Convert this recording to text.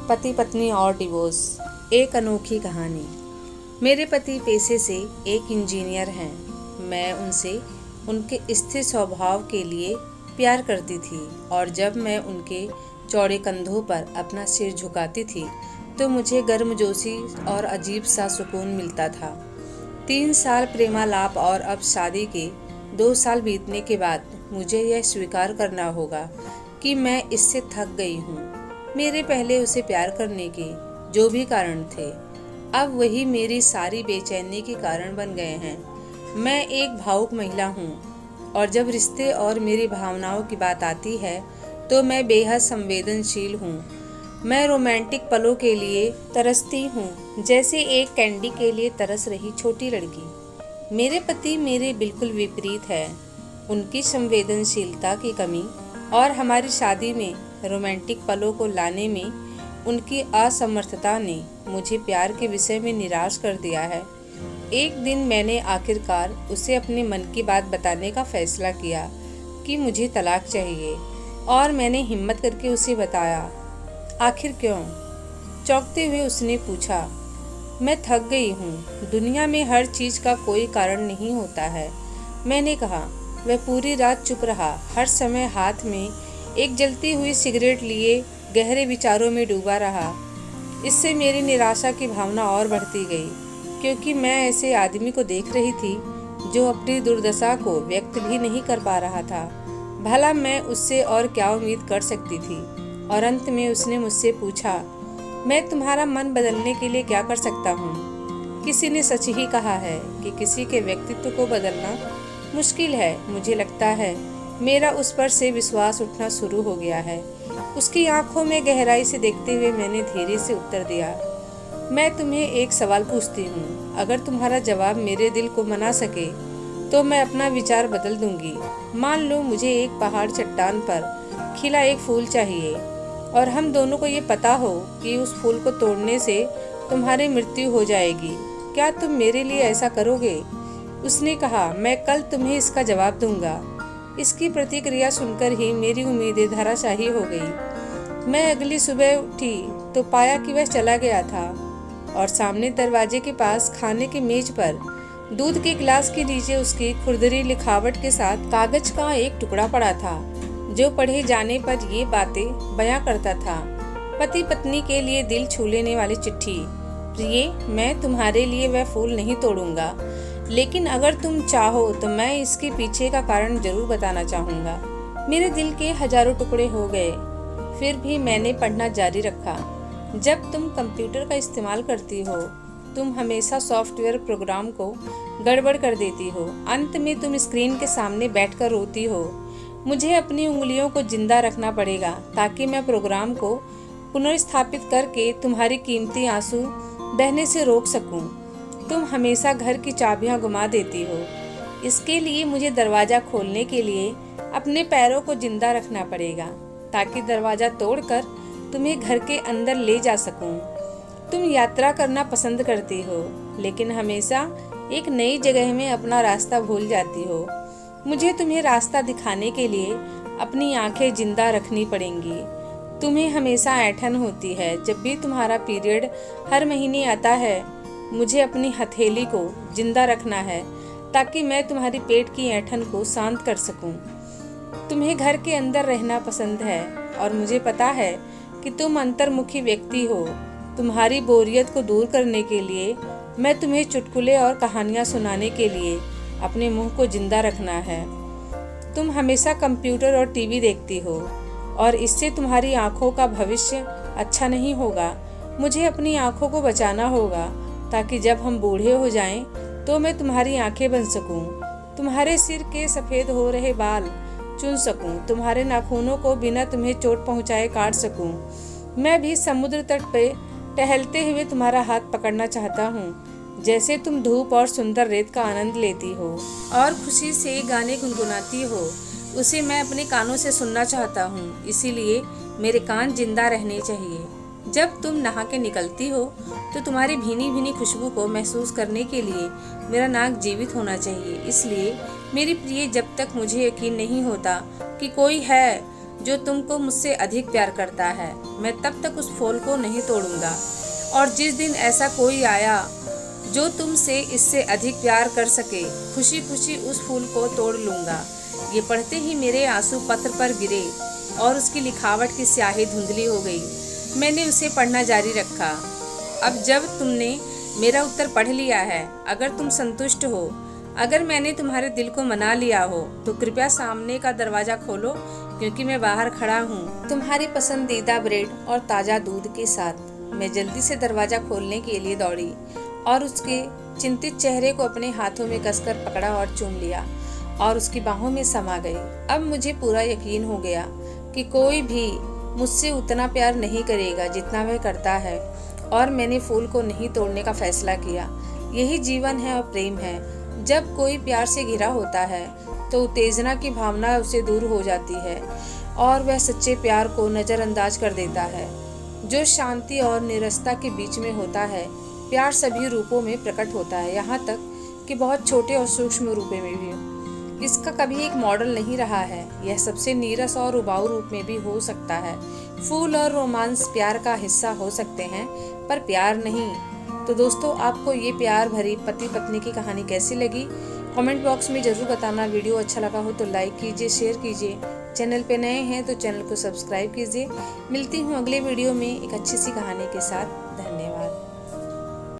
पति पत्नी और डिवोर्स, एक अनोखी कहानी। मेरे पति पेशे से एक इंजीनियर हैं। मैं उनसे उनके स्थिर स्वभाव के लिए प्यार करती थी और जब मैं उनके चौड़े कंधों पर अपना सिर झुकाती थी तो मुझे गर्मजोशी और अजीब सा सुकून मिलता था। 3 साल प्रेमालाप और अब शादी के 2 साल बीतने के बाद मुझे यह स्वीकार करना होगा कि मैं इससे थक गई हूँ। मेरे पहले उसे प्यार करने के जो भी कारण थे, अब वही मेरी सारी बेचैनी के कारण बन गए हैं। मैं एक भावुक महिला हूँ और जब रिश्ते और मेरी भावनाओं की बात आती है तो मैं बेहद संवेदनशील हूँ। मैं रोमांटिक पलों के लिए तरसती हूँ, जैसे एक कैंडी के लिए तरस रही छोटी लड़की। मेरे पति मेरे बिल्कुल विपरीत है। उनकी संवेदनशीलता की कमी और हमारी शादी में रोमांटिक पलों को लाने में उनकी असमर्थता ने मुझे प्यार के विषय में निराश कर दिया है। एक दिन मैंने आखिरकार उसे अपने मन की बात बताने का फैसला किया कि मुझे तलाक चाहिए और मैंने हिम्मत करके उसे बताया। आखिर क्यों? चौंकते हुए उसने पूछा। मैं थक गई हूँ। दुनिया में हर चीज़ का कोई कारण नहीं होता है, मैंने कहा। वह पूरी रात चुप रहा, हर समय हाथ में एक जलती हुई सिगरेट लिए गहरे विचारों में डूबा रहा। इससे मेरी निराशा की भावना और बढ़ती गई, क्योंकि मैं ऐसे आदमी को देख रही थी जो अपनी दुर्दशा को व्यक्त भी नहीं कर पा रहा था। भला मैं उससे और क्या उम्मीद कर सकती थी? और अंत में उसने मुझसे पूछा, मैं तुम्हारा मन बदलने के लिए क्या कर सकता हूँ? किसी ने सच ही कहा है कि किसी के व्यक्तित्व को बदलना मुश्किल है। मुझे लगता है मेरा उस पर से विश्वास उठना शुरू हो गया है। उसकी आंखों में गहराई से देखते हुए मैंने धीरे से उत्तर दिया, मैं तुम्हें एक सवाल पूछती हूँ। अगर तुम्हारा जवाब मेरे दिल को मना सके तो मैं अपना विचार बदल दूंगी। मान लो मुझे एक पहाड़ चट्टान पर खिला एक फूल चाहिए और हम दोनों को ये पता हो कि उस फूल को तोड़ने से तुम्हारी मृत्यु हो जाएगी। क्या तुम मेरे लिए ऐसा करोगे? उसने कहा, मैं कल तुम्हें इसका जवाब दूंगा। इसकी प्रतिक्रिया सुनकर ही मेरी उम्मीदें धराशायी हो गई। मैं अगली सुबह उठी तो पाया कि वह चला गया था और सामने दरवाजे के पास खाने की मेज पर दूध के गिलास के नीचे उसकी खुरदरी लिखावट के साथ कागज का एक टुकड़ा पड़ा था, जो पढ़े जाने पर ये बातें बयां करता था। पति पत्नी के लिए दिल छू लेने वाली चिट्ठी। प्रिय, मैं तुम्हारे लिए वह फूल नहीं तोड़ूंगा, लेकिन अगर तुम चाहो तो मैं इसके पीछे का कारण जरूर बताना चाहूँगा। मेरे दिल के हजारों टुकड़े हो गए, फिर भी मैंने पढ़ना जारी रखा। जब तुम कंप्यूटर का इस्तेमाल करती हो, तुम हमेशा सॉफ्टवेयर प्रोग्राम को गड़बड़ कर देती हो। अंत में तुम स्क्रीन के सामने बैठकर रोती हो। मुझे अपनी उंगलियों को जिंदा रखना पड़ेगा ताकि मैं प्रोग्राम को पुनर्स्थापित करके तुम्हारी कीमती आंसू बहने से रोक सकूं। तुम हमेशा घर की चाबियां गुमा देती हो। इसके लिए मुझे दरवाजा खोलने के लिए अपने पैरों को जिंदा रखना पड़ेगा ताकि दरवाजा तोड़कर तुम्हें घर के अंदर ले जा सकूं। तुम यात्रा करना पसंद करती हो, लेकिन हमेशा एक नई जगह में अपना रास्ता भूल जाती हो। मुझे तुम्हें रास्ता दिखाने के लिए अपनी आंखें जिंदा रखनी पड़ेंगी। तुम्हें हमेशा ऐंठन होती है जब भी तुम्हारा पीरियड हर महीने आता है। मुझे अपनी हथेली को जिंदा रखना है ताकि मैं तुम्हारी पेट की ऐंठन को शांत कर सकूं। तुम्हें घर के अंदर रहना पसंद है और मुझे पता है कि तुम अंतर्मुखी व्यक्ति हो। तुम्हारी बोरियत को दूर करने के लिए मैं तुम्हें चुटकुले और कहानियां सुनाने के लिए अपने मुंह को जिंदा रखना है। तुम हमेशा कंप्यूटर और टीवी देखती हो और इससे तुम्हारी आंखों का भविष्य अच्छा नहीं होगा। मुझे अपनी आंखों को बचाना होगा ताकि जब हम बूढ़े हो जाएं तो मैं तुम्हारी आंखें बन सकूं, तुम्हारे सिर के सफ़ेद हो रहे बाल चुन सकूं, तुम्हारे नाखूनों को बिना तुम्हें चोट पहुंचाए काट सकूं। मैं भी समुद्र तट पे टहलते हुए तुम्हारा हाथ पकड़ना चाहता हूं, जैसे तुम धूप और सुंदर रेत का आनंद लेती हो और खुशी से गाने गुनगुनाती हो। उसे मैं अपने कानों से सुनना चाहता हूँ, इसीलिए मेरे कान जिंदा रहने चाहिए। जब तुम नहा के निकलती हो तो तुम्हारी भीनी भीनी खुशबू को महसूस करने के लिए मेरा नाक जीवित होना चाहिए। इसलिए मेरी प्रिय, जब तक मुझे यकीन नहीं होता कि कोई है जो तुमको मुझसे अधिक प्यार करता है। मैं तब तक उस फूल को नहीं तोड़ूंगा, और जिस दिन ऐसा कोई आया जो तुमसे इससे अधिक प्यार कर सके, खुशी खुशी उस फूल को तोड़ लूंगा। ये पढ़ते ही मेरे आंसू पत्र पर गिरे और उसकी लिखावट की स्याही धुंधली हो गई। मैंने उसे पढ़ना जारी रखा। अब जब तुमने मेरा उत्तर पढ़ लिया है, अगर तुम संतुष्ट हो, अगर मैंने तुम्हारे दिल को मना लिया हो, तो कृपया सामने का दरवाजा खोलो, क्योंकि मैं बाहर खड़ा हूँ तुम्हारी पसंदीदा ब्रेड और ताज़ा दूध के साथ। मैं जल्दी से दरवाजा खोलने के लिए दौड़ी और उसके चिंतित चेहरे को अपने हाथों में कसकर पकड़ा और चूम लिया और उसकी बाहों में समा गई। अब मुझे पूरा यकीन हो गया कि कोई भी मुझसे उतना प्यार नहीं करेगा जितना वह करता है, और मैंने फूल को नहीं तोड़ने का फैसला किया। यही जीवन है और प्रेम है। जब कोई प्यार से घिरा होता है तो उत्तेजना की भावना उसे दूर हो जाती है और वह सच्चे प्यार को नज़रअंदाज कर देता है, जो शांति और निरस्ता के बीच में होता है। प्यार सभी रूपों में प्रकट होता है, यहाँ तक कि बहुत छोटे और सूक्ष्म रूपों में भी। इसका कभी एक मॉडल नहीं रहा है। यह सबसे नीरस और उबाऊ रूप में भी हो सकता है। फूल और रोमांस प्यार का हिस्सा हो सकते हैं, पर प्यार नहीं। तो दोस्तों, आपको ये प्यार भरी पति पत्नी की कहानी कैसी लगी? कमेंट बॉक्स में ज़रूर बताना। वीडियो अच्छा लगा हो तो लाइक कीजिए, शेयर कीजिए। चैनल पे नए हैं तो चैनल को सब्सक्राइब कीजिए। मिलती हूँ अगले वीडियो में एक अच्छी सी कहानी के साथ। धन्यवाद।